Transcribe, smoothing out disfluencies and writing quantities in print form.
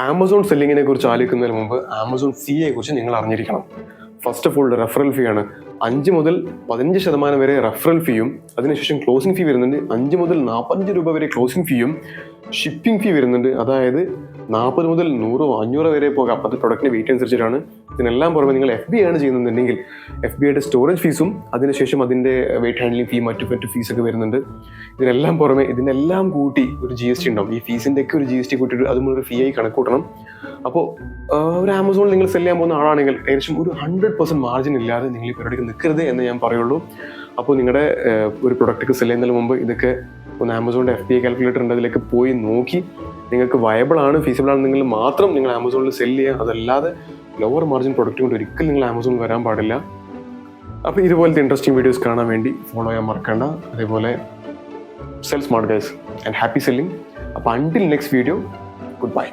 Amazon സെല്ലിങ്ങിനെ കുറിച്ച് ആലോചിക്കുന്നതിന് മുമ്പ് Amazon സിയെ കുറിച്ച് നിങ്ങൾ അറിഞ്ഞിരിക്കണം. ഫസ്റ്റ് ഓഫ് ഓൾ റെഫറൽ ഫീ ആണ്. 5 മുതൽ 15% വരെ റെഫറൽ ഫീയും അതിനുശേഷം ക്ലോസിംഗ് ഫീ വരുന്നുണ്ട്. 5 മുതൽ 45 രൂപ വരെ ക്ലോസിംഗ് ഫീയും ഷിപ്പിംഗ് ഫീ വരുന്നുണ്ട്. അതായത് 40 മുതൽ 100 500 വരെ പോകാം. അപ്പോഴത്തെ പ്രൊഡക്റ്റിന്റെ വെയിറ്റ് അനുസരിച്ചിട്ടാണ്. ഇതിനെല്ലാം പുറമെ നിങ്ങൾ FBA ആണ് ചെയ്യുന്നുണ്ടെങ്കിൽ FBAയുടെ സ്റ്റോറേജ് ഫീസും അതിനുശേഷം അതിൻ്റെ വെയിറ്റ് ഹാൻഡ്ലിംഗ് ഫീ മറ്റു ഫീസൊക്കെ വരുന്നുണ്ട്. ഇതിനെല്ലാം പുറമെ ഇതിനെല്ലാം കൂട്ടി ഒരു GST ഉണ്ടാവും. ഈ ഫീസിൻ്റെ ഒക്കെ ഒരു GST കൂട്ടിയിട്ട് അതും ഒരു ഫീ ആയി കണക്കൂട്ടണം. അപ്പോൾ ഒരു ആമസോണിൽ നിങ്ങൾ സെല് ചെയ്യാൻ പോകുന്ന ആളാണെങ്കിൽ ഏകദേശം ഒരു 100% മാർജിൻ ഇല്ലാതെ നിങ്ങൾ ഈ പരിപാടിക്ക് നിൽക്കരുത് എന്ന് ഞാൻ പറയുള്ളൂ. അപ്പോൾ നിങ്ങളുടെ ഒരു പ്രൊഡക്റ്റ് സെല് ചെയ്യുന്നതിന് മുമ്പ് ഇതൊക്കെ ഒന്ന് ആമസോണിൻ്റെ FBA കാൽക്കുലേറ്റർ ഉണ്ട്, അതിലേക്ക് പോയി നോക്കി നിങ്ങൾക്ക് വയബിൾ ആണ് ഫീസിബിൾ ആണെന്നെങ്കിൽ മാത്രം നിങ്ങൾ ആമസോണിൽ സെല് ചെയ്യുക. അതല്ലാതെ ലോവർ മാർജിൻ പ്രൊഡക്റ്റ് കൊണ്ട് ഒരിക്കലും നിങ്ങൾ ആമസോണിൽ വരാൻ പാടില്ല. അപ്പോൾ ഇതുപോലത്തെ ഇൻട്രസ്റ്റിംഗ് വീഡിയോസ് കാണാൻ വേണ്ടി ഫോളോ ചെയ്യാൻ മറക്കണ്ട. അതേപോലെ sell smart guys and happy selling. അപ്പോൾ until next video, good by.